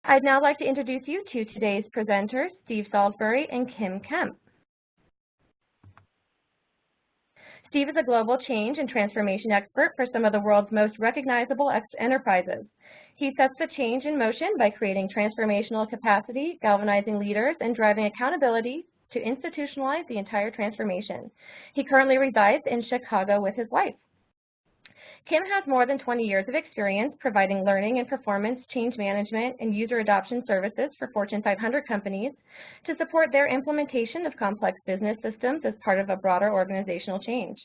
I'd now like to introduce you to today's presenters, Steve Salisbury and Kim Kemp. Steve is a global change and transformation expert for some of the world's most recognizable enterprises. He sets the change in motion by creating transformational capacity, galvanizing leaders, and driving accountability to institutionalize the entire transformation. He currently resides in Chicago with his wife. Kim has more than 20 years of experience providing learning and performance change management and user adoption services for Fortune 500 companies to support their implementation of complex business systems as part of a broader organizational change.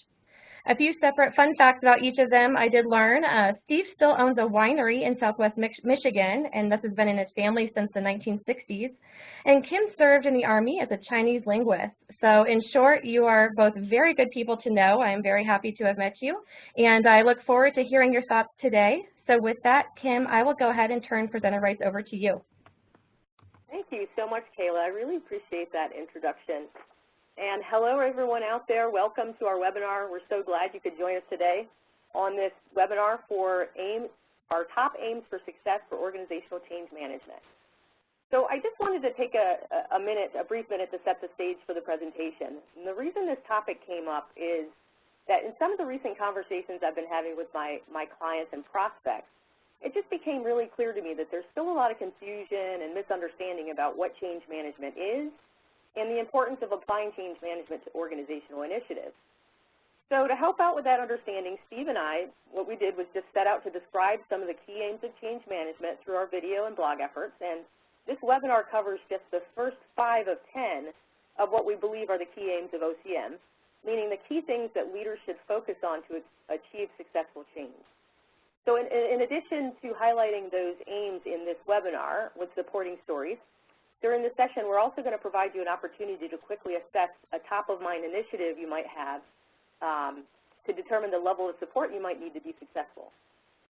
A few separate fun facts about each of them I did learn. Steve still owns a winery in Southwest Michigan, and this has been in his family since the 1960s. And Kim served in the Army as a Chinese linguist. So in short, you are both very good people to know. I am very happy to have met you, and I look forward to hearing your thoughts today. So with that, Kim, I will go ahead and turn presenter rights over to you. Thank you so much, Kayla. I really appreciate that introduction. And hello, everyone out there. Welcome to our webinar. We're so glad you could join us today on this webinar for our top aims for success for organizational change management. So I just wanted to take a brief minute to set the stage for the presentation. And the reason this topic came up is that in some of the recent conversations I've been having with my clients and prospects, it just became really clear to me that there's still a lot of confusion and misunderstanding about what change management is and the importance of applying change management to organizational initiatives. So to help out with that understanding, Steve and I, what we did was just set out to describe some of the key aims of change management through our video and blog efforts, and this webinar covers just the first 5 of 10 of what we believe are the key aims of OCM, meaning the key things that leaders should focus on to achieve successful change. So in addition to highlighting those aims in this webinar with supporting stories, during this session, we're also going to provide you an opportunity to quickly assess a top-of-mind initiative you might have to determine the level of support you might need to be successful.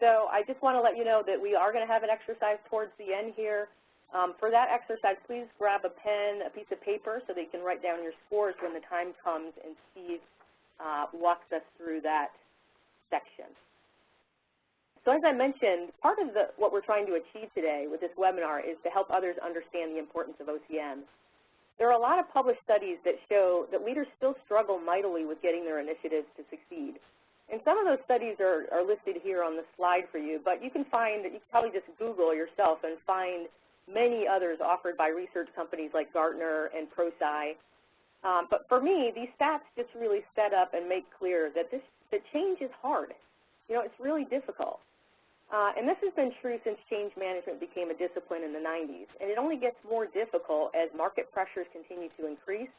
So I just want to let you know that we are going to have an exercise towards the end here. For that exercise, please grab a pen, a piece of paper, so that you can write down your scores when the time comes and Steve walks us through that section. So as I mentioned, part of what we're trying to achieve today with this webinar is to help others understand the importance of OCM. There are a lot of published studies that show that leaders still struggle mightily with getting their initiatives to succeed. And some of those studies are listed here on the slide for you, but you can probably just Google yourself and find many others offered by research companies like Gartner and ProSci. But for me, these stats just really set up and make clear that change is hard. You know, it's really difficult. And this has been true since change management became a discipline in the 90s, and it only gets more difficult as market pressures continue to increase.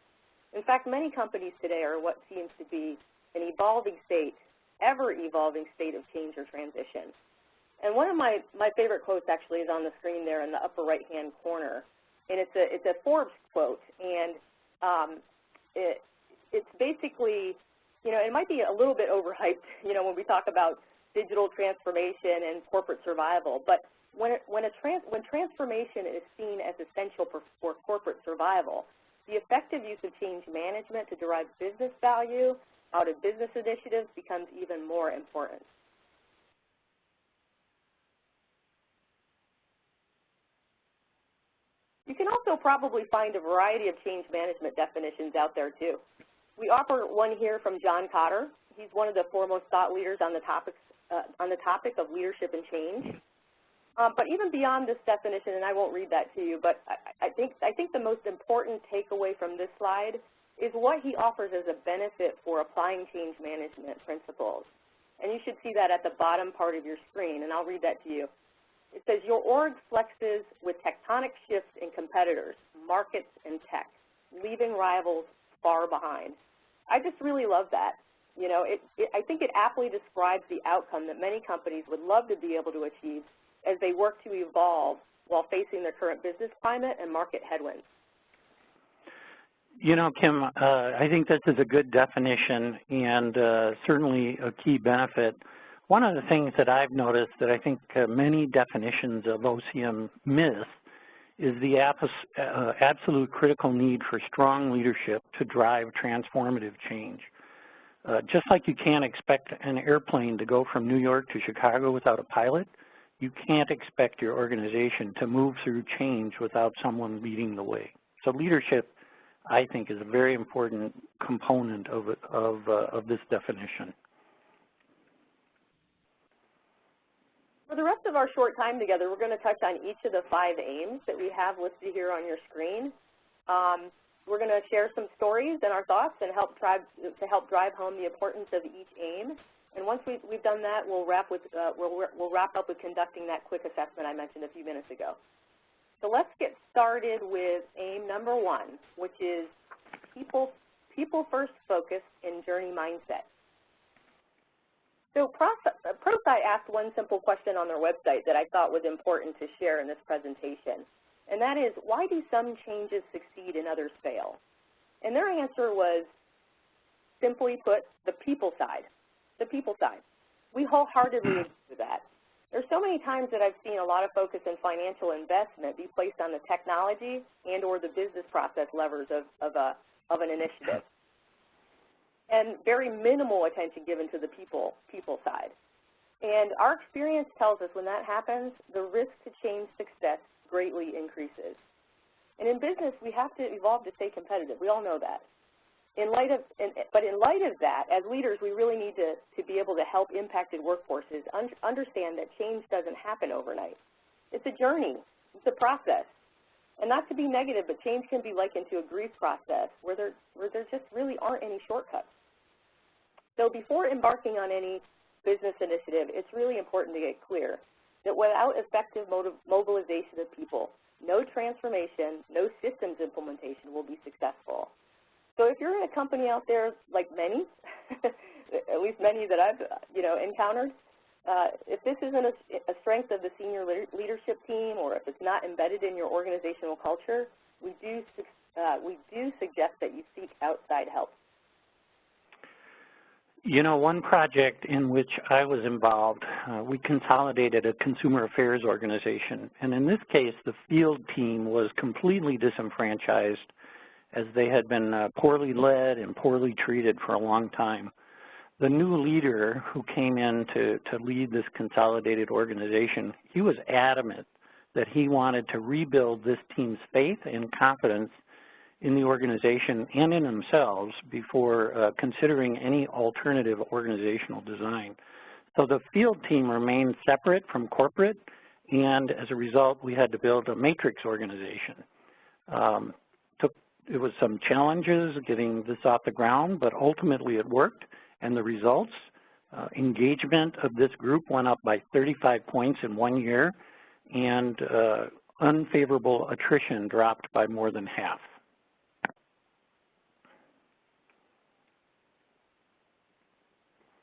In fact, many companies today are what seems to be an evolving state, ever-evolving state of change or transition. And one of my favorite quotes actually is on the screen there in the upper right-hand corner, and it's a Forbes quote, and it's basically, you know, it might be a little bit overhyped, you know, when we talk about digital transformation and corporate survival, but when transformation is seen as essential for corporate survival, the effective use of change management to derive business value out of business initiatives becomes even more important. You can also probably find a variety of change management definitions out there too. We offer one here from John Cotter. He's one of the foremost thought leaders on the topic of leadership and change. But even beyond this definition, and I won't read that to you, but I think the most important takeaway from this slide is what he offers as a benefit for applying change management principles. And you should see that at the bottom part of your screen, and I'll read that to you. It says, your org flexes with tectonic shifts in competitors, markets, and tech, leaving rivals far behind. I just really love that. You know, I think it aptly describes the outcome that many companies would love to be able to achieve as they work to evolve while facing their current business climate and market headwinds. You know, Kim, I think this is a good definition and certainly a key benefit. One of the things that I've noticed that I think many definitions of OCM miss is the absolute critical need for strong leadership to drive transformative change. Just like you can't expect an airplane to go from New York to Chicago without a pilot, you can't expect your organization to move through change without someone leading the way. So leadership, I think, is a very important component of this definition. For the rest of our short time together, we're going to touch on each of the 5 aims that we have listed here on your screen. We're going to share some stories and our thoughts and help drive home the importance of each aim. And once we've done that, we'll wrap up with conducting that quick assessment I mentioned a few minutes ago. So let's get started with aim number 1, which is people first focused in journey mindset. So ProSci asked one simple question on their website that I thought was important to share in this presentation, and that is, why do some changes succeed and others fail? And their answer was, simply put, the people side. The people side. We wholeheartedly agree with that. There's so many times that I've seen a lot of focus in financial investment be placed on the technology and or the business process levers of an initiative, and very minimal attention given to the people side. And our experience tells us when that happens, the risk to change success greatly increases. And in business, we have to evolve to stay competitive. We all know that. But in light of that, as leaders, we really need to be able to help impacted workforces understand that change doesn't happen overnight. It's a journey. It's a process. And not to be negative, but change can be likened to a grief process where there just really aren't any shortcuts. So before embarking on any business initiative, it's really important to get clear that without effective mobilization of people, no transformation, no systems implementation will be successful. So if you're in a company out there, like many, at least many that I've encountered, if this isn't a strength of the senior leadership team, or if it's not embedded in your organizational culture, we do suggest that you seek outside help. You know, one project in which I was involved, we consolidated a consumer affairs organization, and in this case, the field team was completely disenfranchised as they had been poorly led and poorly treated for a long time. The new leader who came in to lead this consolidated organization, he was adamant that he wanted to rebuild this team's faith and confidence in the organization and in themselves before considering any alternative organizational design. So the field team remained separate from corporate, and as a result, we had to build a matrix organization. It was some challenges getting this off the ground, but ultimately it worked, and the results, engagement of this group went up by 35 points in 1 year, and unfavorable attrition dropped by more than half.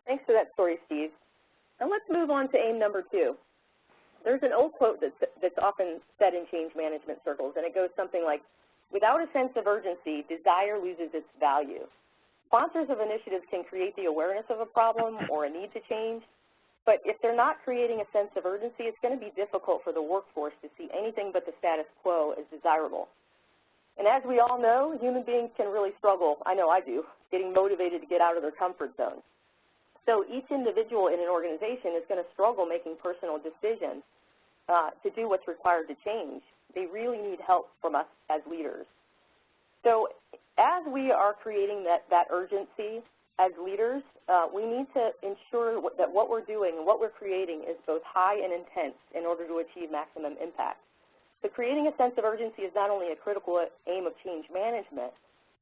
Thanks for that story, Steve. Now let's move on to aim number 2. There's an old quote that's often said in change management circles, and it goes something like, without a sense of urgency, desire loses its value. Sponsors of initiatives can create the awareness of a problem or a need to change, but if they're not creating a sense of urgency, it's going to be difficult for the workforce to see anything but the status quo as desirable. And as we all know, human beings can really struggle, I know I do, getting motivated to get out of their comfort zone. So each individual in an organization is going to struggle making personal decisions to do what's required to change. They really need help from us as leaders. So as we are creating that urgency as leaders, we need to ensure that what we're doing and what we're creating is both high and intense in order to achieve maximum impact. So creating a sense of urgency is not only a critical aim of change management,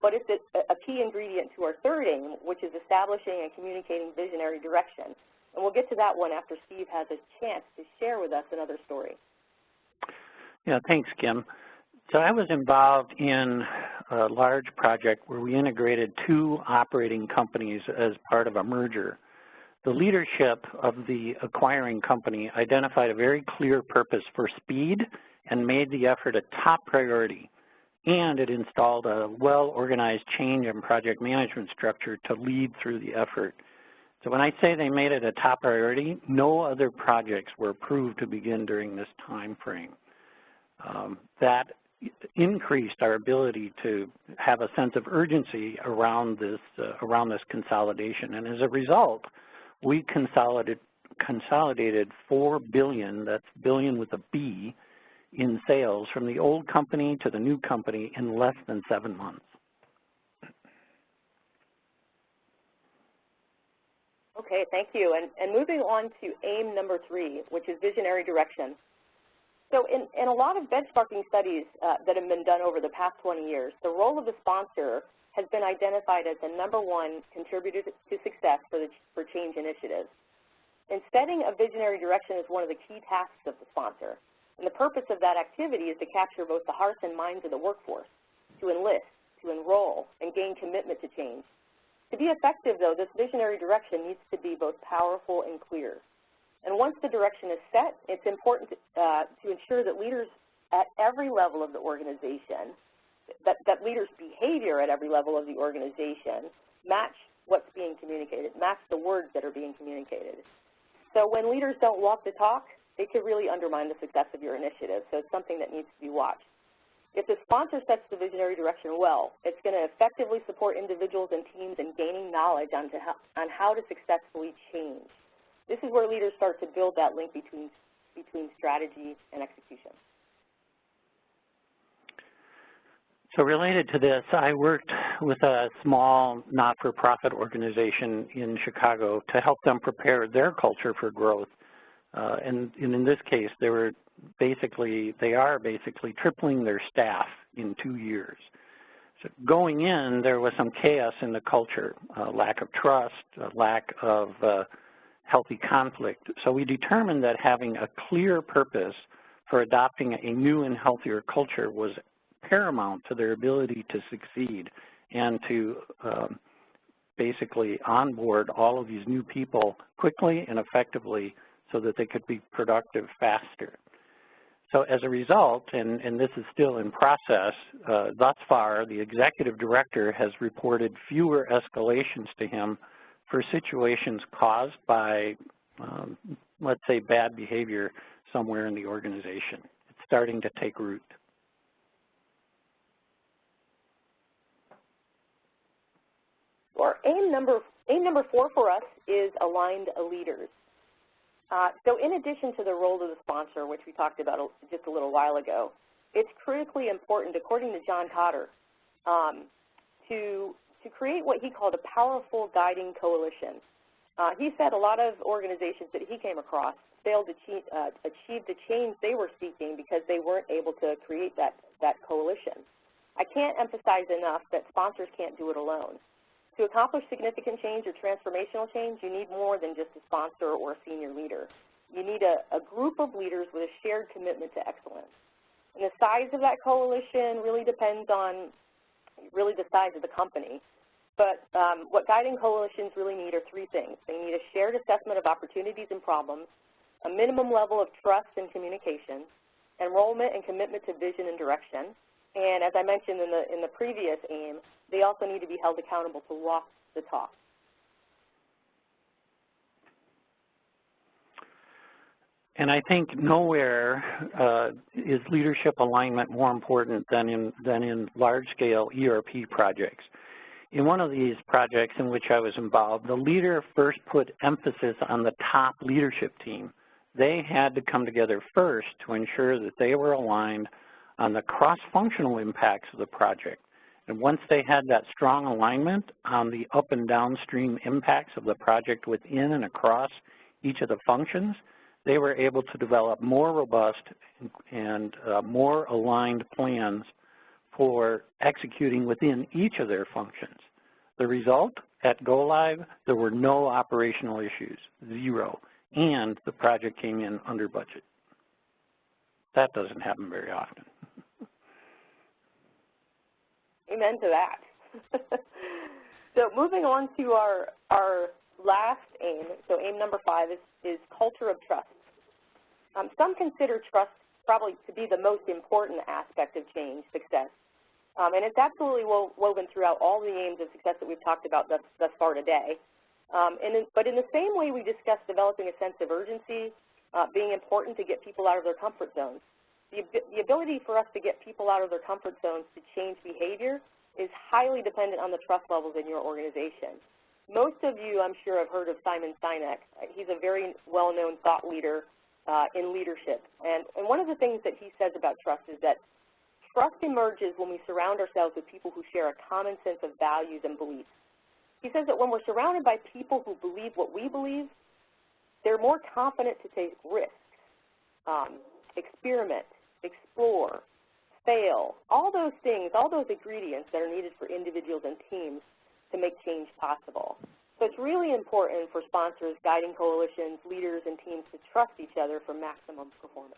but it's a key ingredient to our third aim, which is establishing and communicating visionary direction. And we'll get to that one after Steve has a chance to share with us another story. Yeah, thanks, Kim. So I was involved in a large project where we integrated 2 operating companies as part of a merger. The leadership of the acquiring company identified a very clear purpose for speed and made the effort a top priority. And it installed a well-organized change and project management structure to lead through the effort. So when I say they made it a top priority, no other projects were approved to begin during this time frame. That increased our ability to have a sense of urgency around this consolidation. And as a result, we consolidated consolidated $4 billion, that's billion with a B, in sales from the old company to the new company in less than 7 months. Okay, thank you. And moving on to aim number 3, which is visionary direction. So in a lot of benchmarking studies that have been done over the past 20 years, the role of the sponsor has been identified as the #1 contributor to success for change initiatives. And setting a visionary direction is one of the key tasks of the sponsor. And the purpose of that activity is to capture both the hearts and minds of the workforce, to enlist, to enroll, and gain commitment to change. To be effective, though, this visionary direction needs to be both powerful and clear. And once the direction is set, it's important to ensure that leaders at every level of the organization, that leaders' behavior at every level of the organization match what's being communicated, match the words that are being communicated. So when leaders don't walk the talk, it could really undermine the success of your initiative. So it's something that needs to be watched. If the sponsor sets the visionary direction well, it's going to effectively support individuals and teams in gaining knowledge on how to successfully change. This is where leaders start to build that link between strategy and execution. So related to this, I worked with a small not-for-profit organization in Chicago to help them prepare their culture for growth. And in this case, they are basically tripling their staff in 2 years. So going in, there was some chaos in the culture, lack of trust, lack of healthy conflict. So we determined that having a clear purpose for adopting a new and healthier culture was paramount to their ability to succeed and to basically onboard all of these new people quickly and effectively so that they could be productive faster. So as a result, and this is still in process, thus far the executive director has reported fewer escalations to him for situations caused by, let's say, bad behavior somewhere in the organization. It's starting to take root. Or aim number 4 for us is aligned leaders. So in addition to the role of the sponsor, which we talked about just a little while ago, it's critically important, according to John Cotter, to create what he called a powerful guiding coalition. He said a lot of organizations that he came across failed to achieve the change they were seeking because they weren't able to create that coalition. I can't emphasize enough that sponsors can't do it alone. To accomplish significant change or transformational change, you need more than just a sponsor or a senior leader. You need a group of leaders with a shared commitment to excellence. And the size of that coalition really depends on the size of the company. But what guiding coalitions really need are 3 things. They need a shared assessment of opportunities and problems, a minimum level of trust and communication, enrollment and commitment to vision and direction, and as I mentioned in the previous aim, they also need to be held accountable to walk the talk. And I think nowhere is leadership alignment more important than in large-scale ERP projects. In one of these projects in which I was involved, the leader first put emphasis on the top leadership team. They had to come together first to ensure that they were aligned on the cross-functional impacts of the project. And once they had that strong alignment on the up and downstream impacts of the project within and across each of the functions, they were able to develop more robust and more aligned plans for executing within each of their functions. The result, at Go Live, there were no operational issues, 0, and the project came in under budget. That doesn't happen very often. Amen to that. So moving on to our last aim, so aim number 5 is culture of trust. Some consider trust probably to be the most important aspect of change success. And it's absolutely woven throughout all the aims of success that we've talked about thus far today. But in the same way we discussed developing a sense of urgency, being important to get people out of their comfort zones, the ability for us to get people out of their comfort zones to change behavior is highly dependent on the trust levels in your organization. most of you, I'm sure, have heard of Simon Sinek. He's a very well-known thought leader in leadership. And one of the things that he says about trust is that trust emerges when we surround ourselves with people who share a common sense of values and beliefs. He says that when we're surrounded by people who believe what we believe, they're more confident to take risks, experiment, explore, fail, all those things, all those ingredients that are needed for individuals and teams to make change possible. So it's really important for sponsors, guiding coalitions, leaders, and teams to trust each other for maximum performance.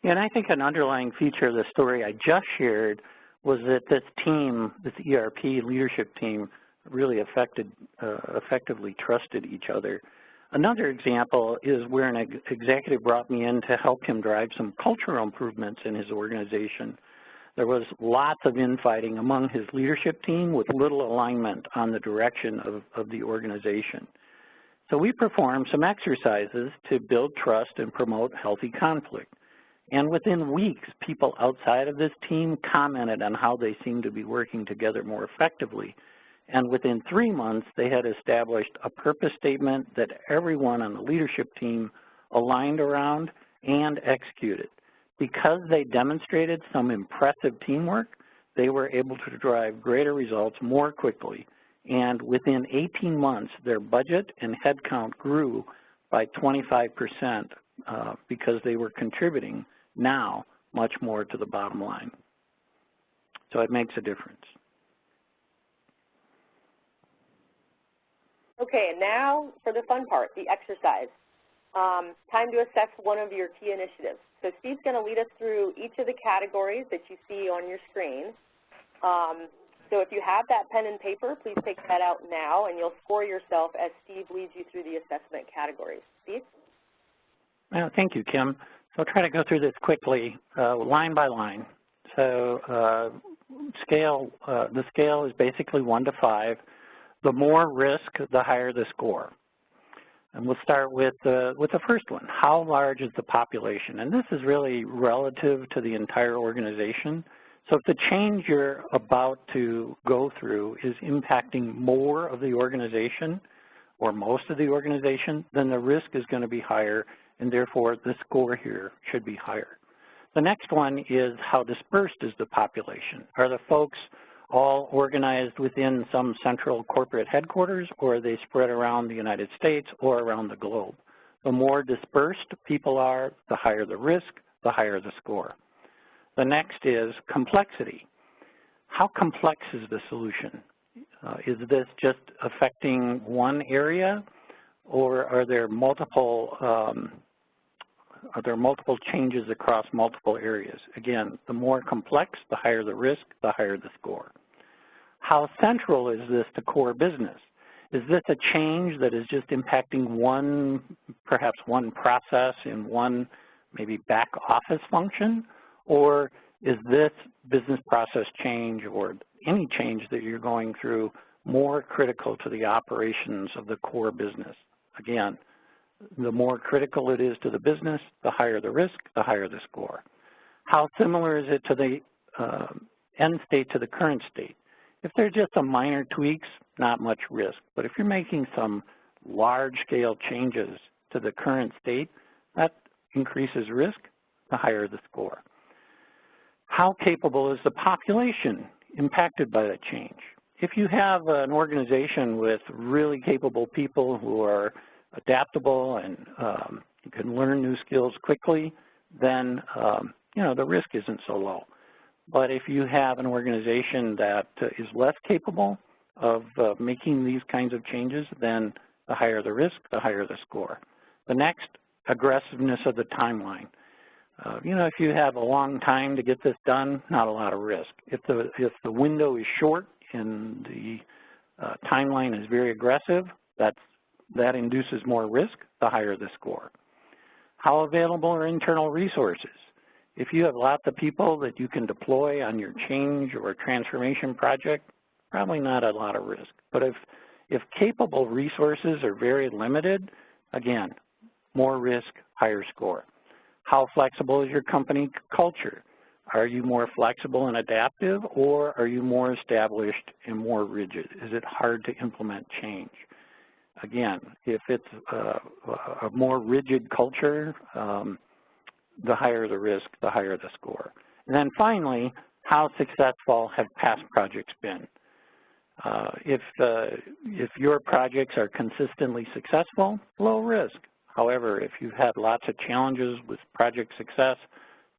Yeah, and I think an underlying feature of the story I just shared was that this team, this ERP leadership team, really effectively trusted each other. Another example is where an executive brought me in to help him drive some cultural improvements in his organization. There was lots of infighting among his leadership team with little alignment on the direction of the organization. So we performed some exercises to build trust and promote healthy conflict. And within weeks, people outside of this team commented on how they seemed to be working together more effectively. And within 3 months, they had established a purpose statement that everyone on the leadership team aligned around and executed. Because they demonstrated some impressive teamwork, they were able to drive greater results more quickly. And within 18 months, their budget and headcount grew by 25% because they were contributing now much more to the bottom line. So it makes a difference. Okay, and now for the fun part, the exercise. Time to assess one of your key initiatives. So Steve's going to lead us through each of the categories that you see on your screen. So if you have that pen and paper, please take that out now, and you'll score yourself as Steve leads you through the assessment categories. Steve? Well, thank you, Kim. So I'll try to go through this quickly, line by line. So the scale is basically 1 to 5. The more risk, the higher the score. And we'll start with the first one. How large is the population? And this is really relative to the entire organization. So if the change you're about to go through is impacting more of the organization or most of the organization, then the risk is going to be higher, and therefore the score here should be higher. The next one is how dispersed is the population? Are the folks all organized within some central corporate headquarters, or are they spread around the United States or around the globe? The more dispersed people are, the higher the risk, the higher the score. The next is complexity. How complex is the solution? Is this just affecting one area, or are there multiple changes across multiple areas? Again, the more complex, the higher the risk, the higher the score. How central is this to core business? Is this a change that is just impacting perhaps one process in one maybe back office function? Or is this business process change or any change that you're going through more critical to the operations of the core business? Again, the more critical it is to the business, the higher the risk, the higher the score. How similar is it to the end state to the current state? If they're just some minor tweaks, not much risk. But if you're making some large-scale changes to the current state, that increases risk, the higher the score. How capable is the population impacted by that change? If you have an organization with really capable people who are adaptable and can learn new skills quickly, then the risk isn't so low. But if you have an organization that is less capable of making these kinds of changes, then the higher the risk, the higher the score. The next, aggressiveness of the timeline. If you have a long time to get this done, not a lot of risk. If the window is short and the timeline is very aggressive, that induces more risk, the higher the score. How available are internal resources? If you have lots of people that you can deploy on your change or transformation project, probably not a lot of risk. But if capable resources are very limited, again, more risk, higher score. How flexible is your company culture? Are you more flexible and adaptive, or are you more established and more rigid? Is it hard to implement change? Again, if it's a more rigid culture, the higher the risk, the higher the score. And then finally, how successful have past projects been? If your projects are consistently successful, low risk. However, if you've had lots of challenges with project success,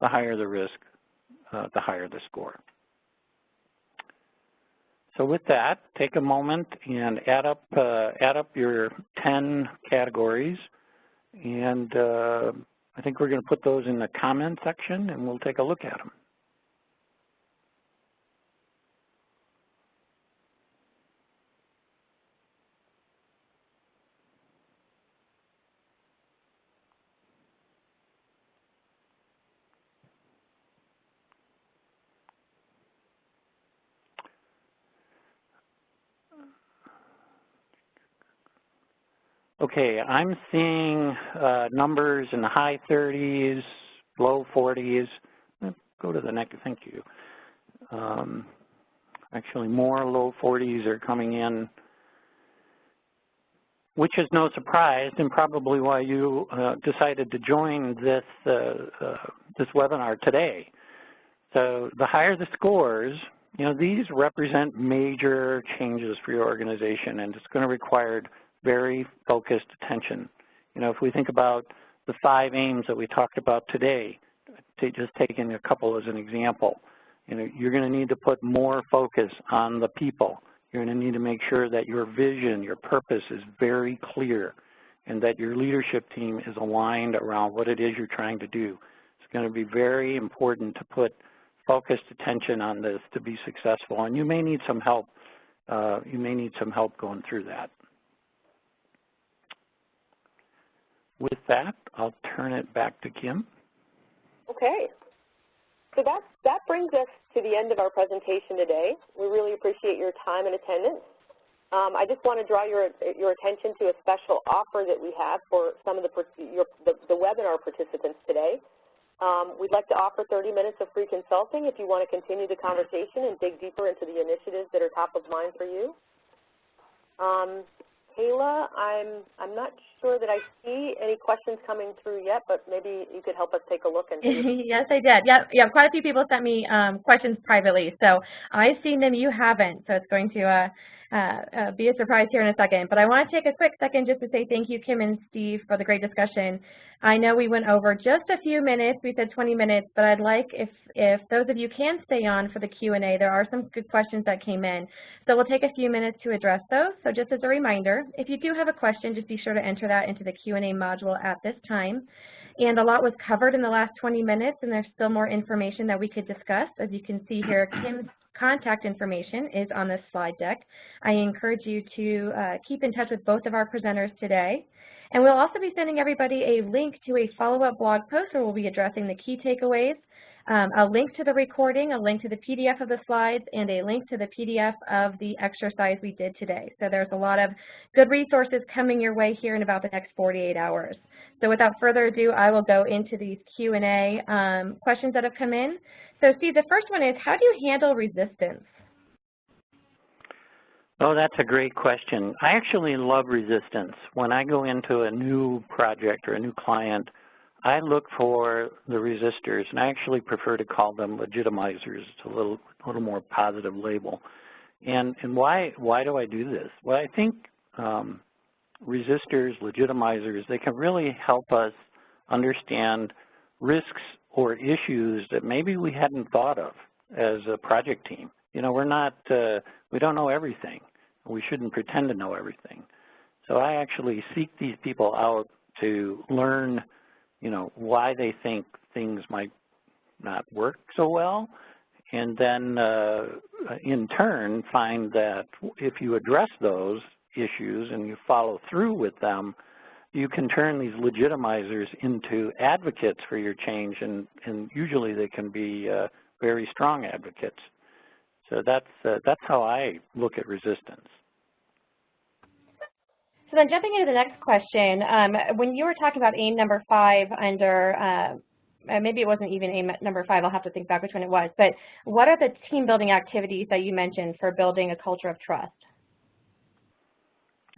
the higher the risk, the higher the score. So with that, take a moment and add up your 10 categories, and I think we're going to put those in the comment section, and we'll take a look at them. Okay, I'm seeing numbers in the high 30s, low 40s. Go to the next, thank you. Actually, more low 40s are coming in, which is no surprise, and probably why you decided to join this, this webinar today. So the higher the scores, you know, these represent major changes for your organization, and it's going to require very focused attention. You know, if we think about the 5 aims that we talked about today, just taking a couple as an example, you know, you're going to need to put more focus on the people. You're going to need to make sure that your vision, your purpose is very clear, and that your leadership team is aligned around what it is you're trying to do. It's going to be very important to put focused attention on this to be successful, and you may need some help. You may need some help going through that. With that, I'll turn it back to Kim. Okay. So that brings us to the end of our presentation today. We really appreciate your time and attendance. I just want to draw your attention to a special offer that we have for some of the webinar participants today. We'd like to offer 30 minutes of free consulting if you want to continue the conversation and dig deeper into the initiatives that are top of mind for you. Kayla, I'm not sure that I see any questions coming through yet, but maybe you could help us take a look and see. Yes, I did. Yeah, quite a few people sent me questions privately, so I've seen them. You haven't, so it's going to be a surprise here in a second. But I want to take a quick second just to say thank you, Kim and Steve, for the great discussion. I know we went over just a few minutes. We said 20 minutes, but I'd like if those of you can stay on for the Q&A. There are some good questions that came in. So we'll take a few minutes to address those. So just as a reminder, if you do have a question, just be sure to enter that into the Q&A module at this time. And a lot was covered in the last 20 minutes, and there's still more information that we could discuss. As you can see here, Kim's contact information is on this slide deck. I encourage you to keep in touch with both of our presenters today. And we'll also be sending everybody a link to a follow-up blog post where we'll be addressing the key takeaways, a link to the recording, a link to the PDF of the slides, and a link to the PDF of the exercise we did today. So there's a lot of good resources coming your way here in about the next 48 hours. So without further ado, I will go into these Q&A questions that have come in. So Steve, the first one is, how do you handle resistance? Oh, that's a great question. I actually love resistance. When I go into a new project or a new client, I look for the resistors, and I actually prefer to call them legitimizers. It's a little more positive label. And why do I do this? Well, I think resistors, legitimizers, they can really help us understand risks or issues that maybe we hadn't thought of as a project team. You know, we don't know everything. We shouldn't pretend to know everything. So I actually seek these people out to learn, you know, why they think things might not work so well, and then in turn find that if you address those issues and you follow through with them, you can turn these legitimizers into advocates for your change, and usually they can be very strong advocates. So that's how I look at resistance. So then jumping into the next question, when you were talking about aim number 5 under maybe it wasn't even aim number 5, I'll have to think back which one it was, but what are the team building activities that you mentioned for building a culture of trust?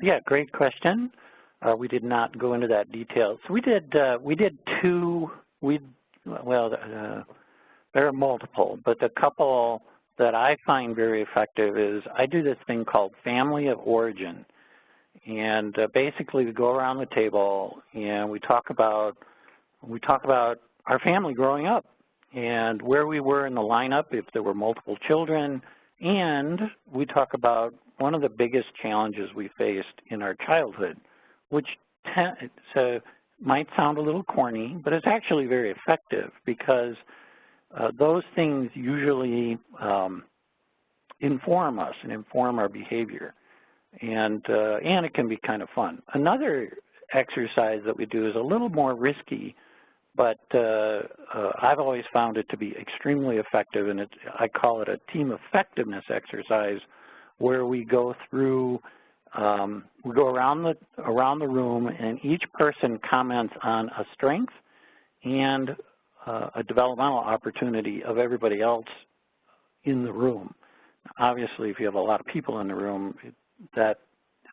Yeah, great question. We did not go into that detail. So we did two, there are multiple, but the couple that I find very effective is I do this thing called family of origin. And basically we go around the table and we talk about our family growing up and where we were in the lineup if there were multiple children, and we talk about one of the biggest challenges we faced in our childhood, which might sound a little corny, but it's actually very effective because those things usually inform us and inform our behavior, and it can be kind of fun. Another exercise that we do is a little more risky, but I've always found it to be extremely effective, and I call it a team effectiveness exercise, where we go through, we go around the room, and each person comments on a strength and a developmental opportunity of everybody else in the room. Obviously, if you have a lot of people in the room, that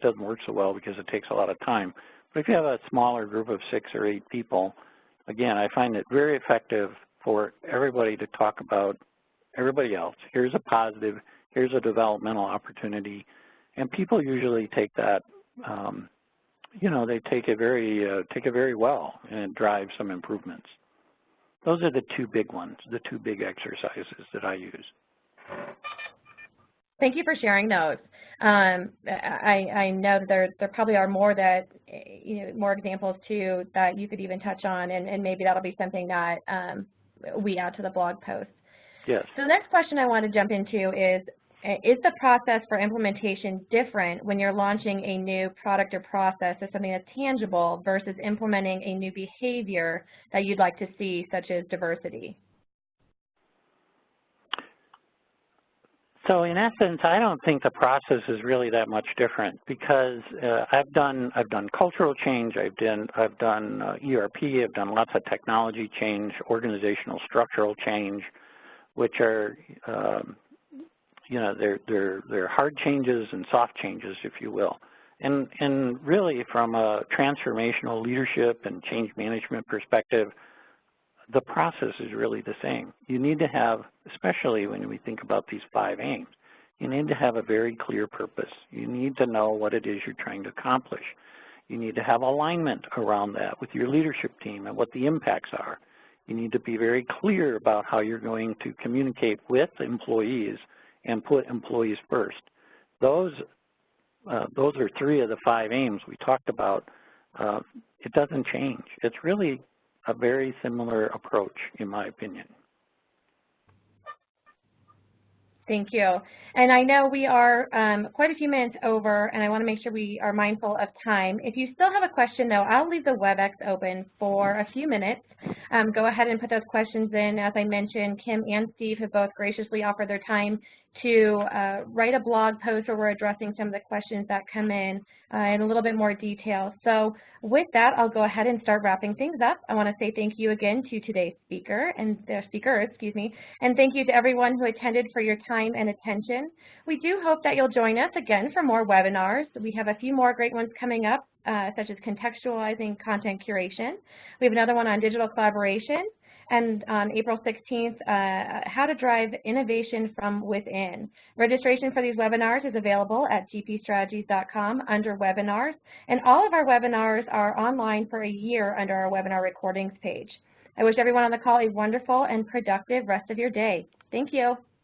doesn't work so well because it takes a lot of time. But if you have a smaller group of 6 or 8 people, again, I find it very effective for everybody to talk about everybody else. Here's a positive, here's a developmental opportunity, and people usually take that, they take it very well, and it drives some improvements. Those are the 2 big ones, the 2 big exercises that I use. Thank you for sharing those. I know that there probably are more that, more examples too that you could even touch on, and maybe that'll be something that we add to the blog post. Yes. So the next question I want to jump into is the process for implementation different when you're launching a new product or process or something that's tangible versus implementing a new behavior that you'd like to see, such as diversity? So in essence, I don't think the process is really that much different because I've done cultural change, I've done ERP, I've done lots of technology change, organizational structural change, which are they're hard changes and soft changes, if you will. And really from a transformational leadership and change management perspective, the process is really the same. You need to have, especially when we think about these 5 aims, you need to have a very clear purpose. You need to know what it is you're trying to accomplish. You need to have alignment around that with your leadership team and what the impacts are. You need to be very clear about how you're going to communicate with employees and put employees first. Those are 3 of the 5 aims we talked about. It doesn't change. It's really a very similar approach, in my opinion. Thank you. And I know we are quite a few minutes over, and I want to make sure we are mindful of time. If you still have a question, though, I'll leave the WebEx open for a few minutes. Go ahead and put those questions in. As I mentioned, Kim and Steve have both graciously offered their time to write a blog post where we're addressing some of the questions that come in a little bit more detail. So with that, I'll go ahead and start wrapping things up. I want to say thank you again to today's speakers, and thank you to everyone who attended for your time and attention. We do hope that you'll join us again for more webinars. We have a few more great ones coming up, such as contextualizing content curation. We have another one on digital collaboration, and on April 16th, how to drive innovation from within. Registration for these webinars is available at gpstrategies.com under webinars, and all of our webinars are online for a year under our webinar recordings page. I wish everyone on the call a wonderful and productive rest of your day. Thank you.